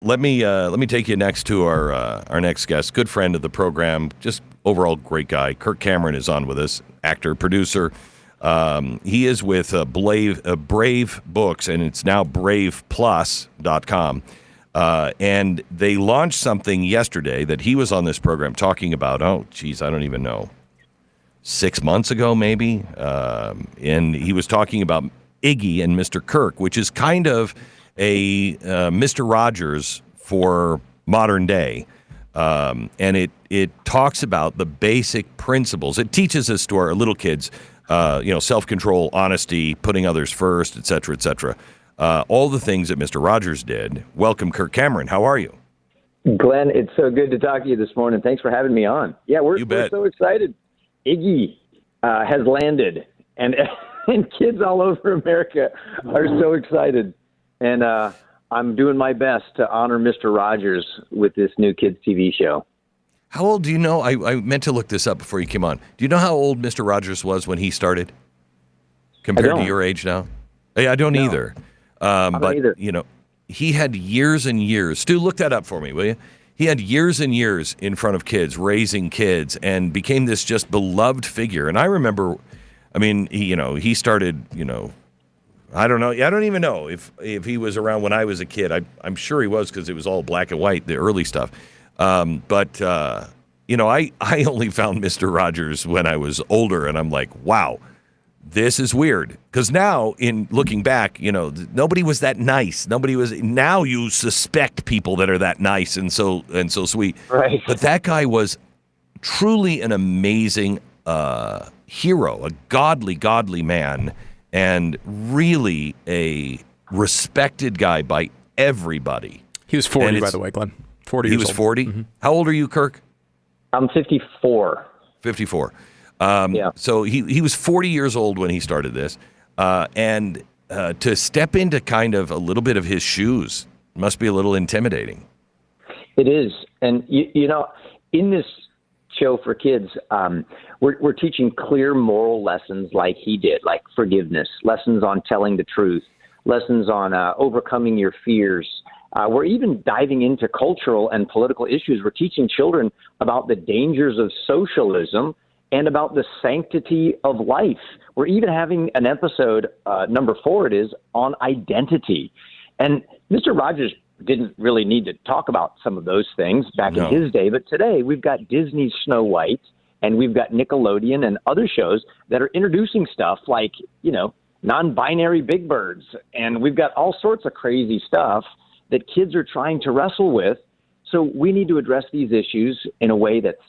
Let me take you next to our next guest, good friend of the program, just overall great guy. Kirk Cameron is on with us, actor, producer. He is with Brave Books, and it's now braveplus.com. And they launched something yesterday that he was on this program talking about, I don't even know, 6 months ago maybe. And he was talking about Iggy and Mr. Kirk, which is kind of a Mr. Rogers for modern day. And it talks about the basic principles. It teaches us to our little kids, self-control, honesty, putting others first, et cetera, et cetera. All the things that Mr. Rogers did. Welcome, Kirk Cameron. How are you? Glenn, it's so good to talk to you this morning. Thanks for having me on. Yeah, we're so excited. Iggy has landed, and kids all over America are so excited. And I'm doing my best to honor Mr. Rogers with this new kids' TV show. How old do you know? I meant to look this up before you came on. Do you know how old Mr. Rogers was when he started compared to your age now? I don't either. But, he had years and years. Stu, look that up for me, will you? He had years and years in front of kids, raising kids, and became this just beloved figure. And I remember, he started, I don't know. I don't even know if he was around when I was a kid. I'm sure he was because it was all black and white, the early stuff. I only found Mr. Rogers when I was older, and I'm like, wow. This is weird because now, in looking back, nobody was that nice. Now you suspect people that are that nice and so sweet. Right. But that guy was truly an amazing hero, a godly man, and really a respected guy by everybody. He was 40, by the way, Glenn. 40 years old. He was 40? Mm-hmm. How old are you, Kirk? I'm 54. 54. Yeah. So he was 40 years old when he started this, and to step into kind of a little bit of his shoes must be a little intimidating. It is, and in this show for kids, we're teaching clear moral lessons like he did, like forgiveness, lessons on telling the truth, lessons on overcoming your fears. We're even diving into cultural and political issues. We're teaching children about the dangers of socialism and about the sanctity of life. We're even having an episode, number 4 it is, on identity. And Mr. Rogers didn't really need to talk about some of those things back in his day, but today we've got Disney's Snow White, and we've got Nickelodeon and other shows that are introducing stuff like, non-binary Big Birds, and we've got all sorts of crazy stuff that kids are trying to wrestle with. So we need to address these issues in a way that's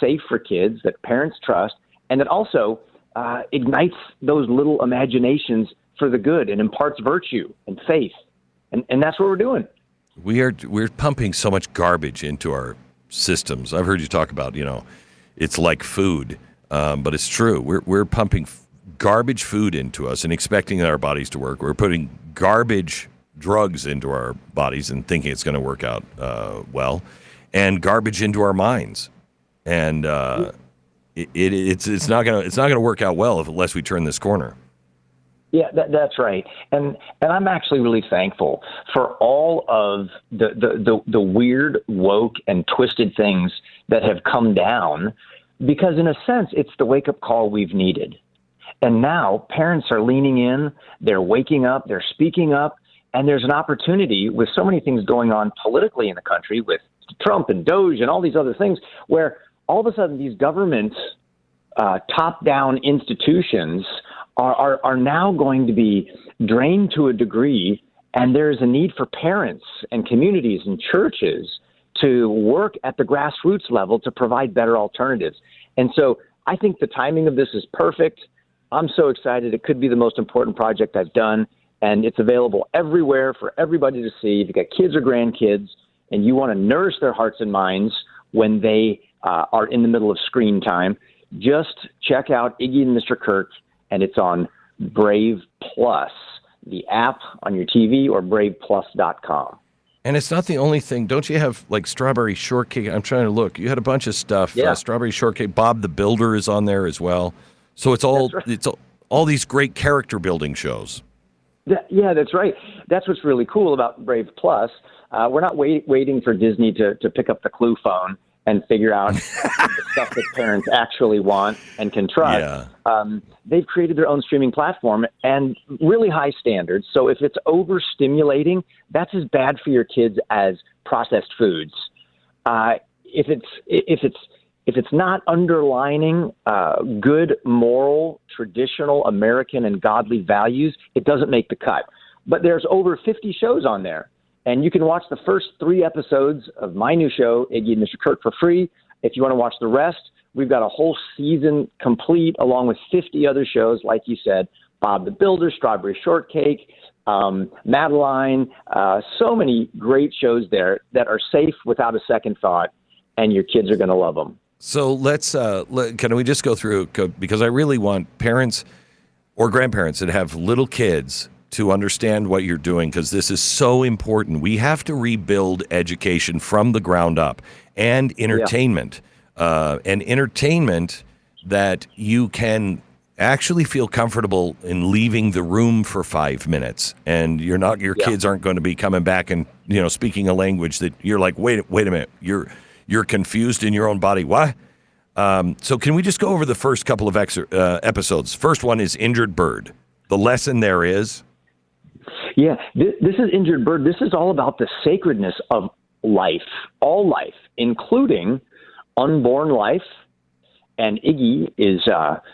safe for kids, that parents trust, and that also ignites those little imaginations for the good and imparts virtue and faith. And that's what we're doing. We're pumping so much garbage into our systems. I've heard you talk about, it's like food, but it's true. We're pumping garbage food into us and expecting our bodies to work. We're putting garbage drugs into our bodies and thinking it's going to work out well, and garbage into our minds. And it's not gonna work out well unless we turn this corner. Yeah, that's right. And I'm actually really thankful for all of the weird, woke, and twisted things that have come down, because in a sense, it's the wake up call we've needed. And now parents are leaning in, they're waking up, they're speaking up, and there's an opportunity with so many things going on politically in the country with Trump and Doge and all these other things, where all of a sudden these governments, top-down institutions are now going to be drained to a degree, and there's a need for parents and communities and churches to work at the grassroots level to provide better alternatives. And so I think the timing of this is perfect. I'm so excited. It could be the most important project I've done, and it's available everywhere for everybody to see. If you've got kids or grandkids and you want to nourish their hearts and minds when they are in the middle of screen time, just check out Iggy and Mr. Kirk, and it's on Brave Plus, the app on your TV, or braveplus.com. And it's not the only thing. Don't you have like strawberry shortcake? I'm trying to look. You had a bunch of stuff. Yeah. Strawberry shortcake. Bob the Builder is on there as well. So it's all That's right. it's all these great character building shows. Yeah, that's right. That's what's really cool about Brave Plus. We're not waiting for Disney to pick up the Clue phone and figure out the stuff that parents actually want and can trust. Yeah. They've created their own streaming platform and really high standards. So if it's overstimulating, that's as bad for your kids as processed foods. If it's not underlining good, moral, traditional American and godly values, it doesn't make the cut. But there's over 50 shows on there. And you can watch the first 3 episodes of my new show, Iggy and Mr. Kirk, for free. If you want to watch the rest, we've got a whole season complete, along with 50 other shows, like you said, Bob the Builder, Strawberry Shortcake, Madeline, so many great shows there that are safe without a second thought, and your kids are going to love them. So can we just go through, because I really want parents or grandparents that have little kids to understand what you're doing, because this is so important. We have to rebuild education from the ground up, and entertainment, and entertainment that you can actually feel comfortable in leaving the room for 5 minutes, and your kids aren't going to be coming back and speaking a language that you're like, wait a minute, you're confused in your own body. What? So can we just go over the first couple of episodes? First one is Injured Bird. The lesson there is. Yeah, this is Injured Bird. This is all about the sacredness of life, all life, including unborn life. And Iggy is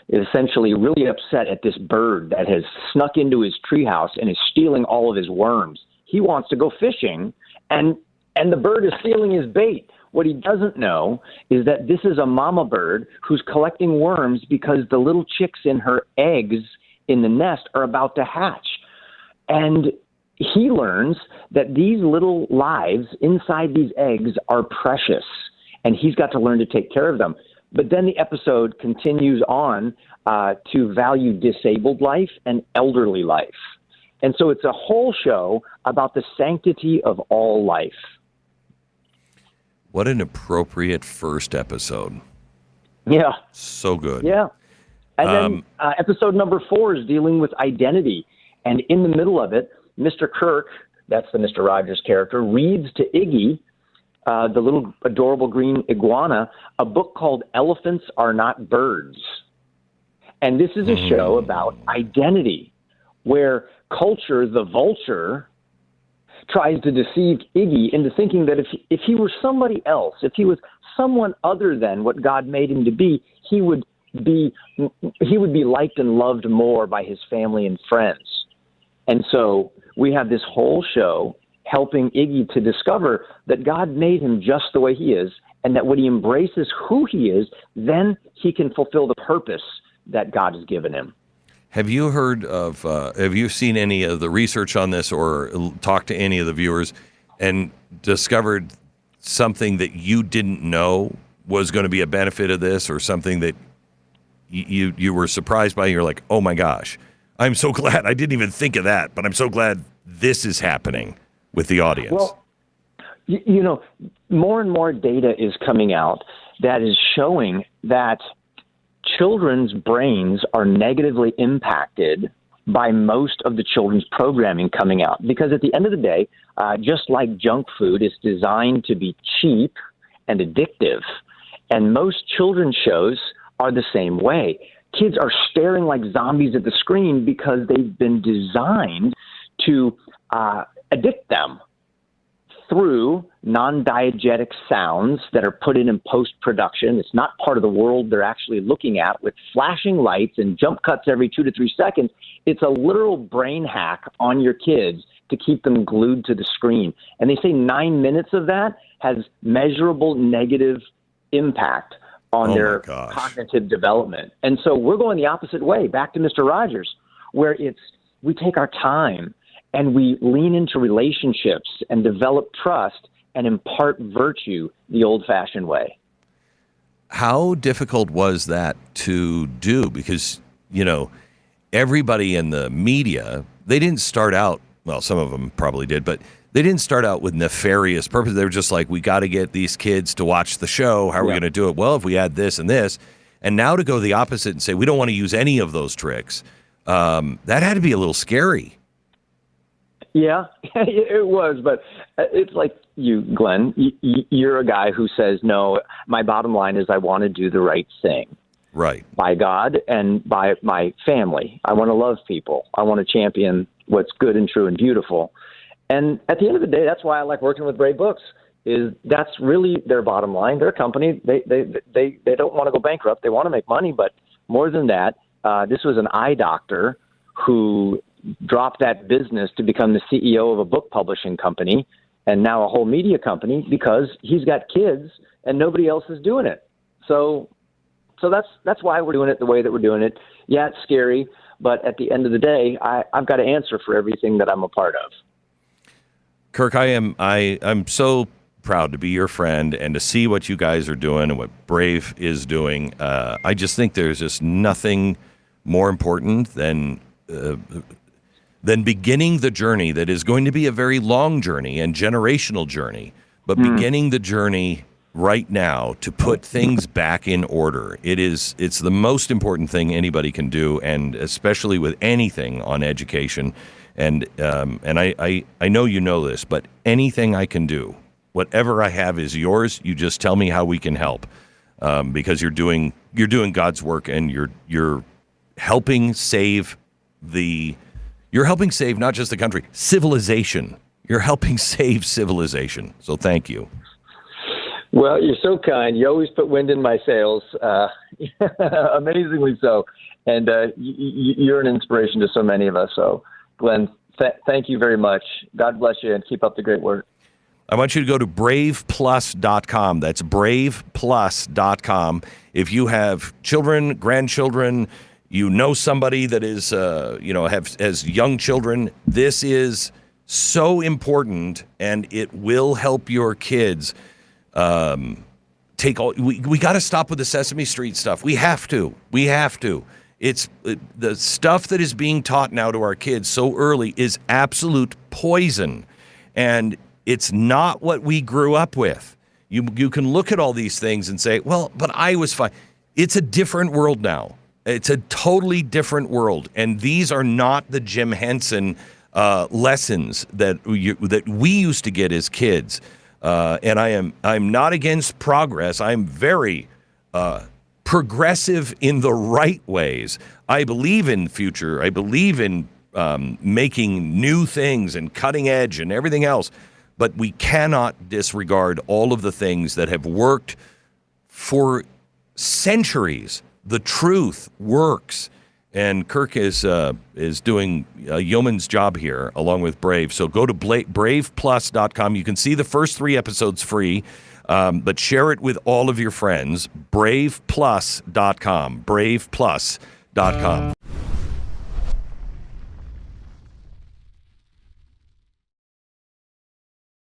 essentially really upset at this bird that has snuck into his treehouse and is stealing all of his worms. He wants to go fishing, and the bird is stealing his bait. What he doesn't know is that this is a mama bird who's collecting worms because the little chicks in her eggs in the nest are about to hatch. And he learns that these little lives inside these eggs are precious, and he's got to learn to take care of them. But then the episode continues on to value disabled life and elderly life. And so it's a whole show about the sanctity of all life. What an appropriate first episode. Yeah. So good. Yeah. And then episode number 4 is dealing with identity. And in the middle of it, Mr. Kirk, that's the Mr. Rogers character, reads to Iggy, the little adorable green iguana, a book called Elephants Are Not Birds. And this is a show about identity, where Culture, the vulture, tries to deceive Iggy into thinking that if he were somebody else, if he was someone other than what God made him to be, he would be liked and loved more by his family and friends. And so we have this whole show helping Iggy to discover that God made him just the way he is, and that when he embraces who he is, then he can fulfill the purpose that God has given him. Have you have you seen any of the research on this, or talked to any of the viewers and discovered something that you didn't know was going to be a benefit of this, or something that you were surprised by? You're like, oh my gosh, I'm so glad I didn't even think of that, but I'm so glad this is happening with the audience. Well, more and more data is coming out that is showing that children's brains are negatively impacted by most of the children's programming coming out. Because at the end of the day, just like junk food is designed to be cheap and addictive, and most children's shows are the same way. Kids are staring like zombies at the screen because they've been designed to addict them through non-diegetic sounds that are put in post-production. It's not part of the world they're actually looking at, with flashing lights and jump cuts every 2 to 3 seconds. It's a literal brain hack on your kids to keep them glued to the screen. And they say 9 minutes of that has measurable negative impact on their cognitive development. And so we're going the opposite way, back to Mr. Rogers, where we take our time and we lean into relationships and develop trust and impart virtue the old-fashioned way. How difficult was that to do? Because, everybody in the media, they didn't start out, well, some of them probably did, but they didn't start out with nefarious purpose. They were just like, we got to get these kids to watch the show. How are we going to do it? Well, if we add this and this. And now to go the opposite and say, we don't want to use any of those tricks, that had to be a little scary. Yeah, it was, but it's like you, Glenn. You're a guy who says, no, my bottom line is I want to do the right thing. Right. By God and by my family. I want to love people. I want to champion what's good and true and beautiful. And at the end of the day, that's why I like working with Brave Books. Is that's really their bottom line. Their company, they don't want to go bankrupt. They want to make money, but more than that, this was an eye doctor who dropped that business to become the CEO of a book publishing company and now a whole media company because he's got kids and nobody else is doing it. So that's why we're doing it the way that we're doing it. Yeah, it's scary, but at the end of the day, I've got to answer for everything that I'm a part of. Kirk, I'm so proud to be your friend and to see what you guys are doing and what Brave is doing. I just think there's just nothing more important than beginning the journey that is going to be a very long journey and generational journey, but beginning the journey right now to put things back in order. It's the most important thing anybody can do, and especially with anything on education. And I know you know this, but anything I can do, whatever I have is yours. You just tell me how we can help, because you're doing God's work, and you're helping save not just the country, civilization. You're helping save civilization. So thank you. Well, you're so kind. You always put wind in my sails, amazingly so. And you're an inspiration to so many of us. So, Glenn, thank you very much. God bless you, and keep up the great work. I want you to go to braveplus.com. That's braveplus.com. If you have children, grandchildren, you know somebody that is, has young children, this is so important, and it will help your kids. We got to stop with the Sesame Street stuff. We have to. It's the stuff that is being taught now to our kids so early is absolute poison, and it's not what we grew up with. You can look at all these things and say, well, but I was fine. It's a different world now. It's a totally different world, and these are not the Jim Henson lessons that we used to get as kids. And I'm not against progress. I'm very progressive in the right ways. I believe in future. I believe in making new things and cutting edge and everything else. But we cannot disregard all of the things that have worked for centuries. The truth works. And Kirk is doing a yeoman's job here, along with Brave. So go to braveplus.com. You can see the first 3 episodes free, but share it with all of your friends. Braveplus.com. Braveplus.com.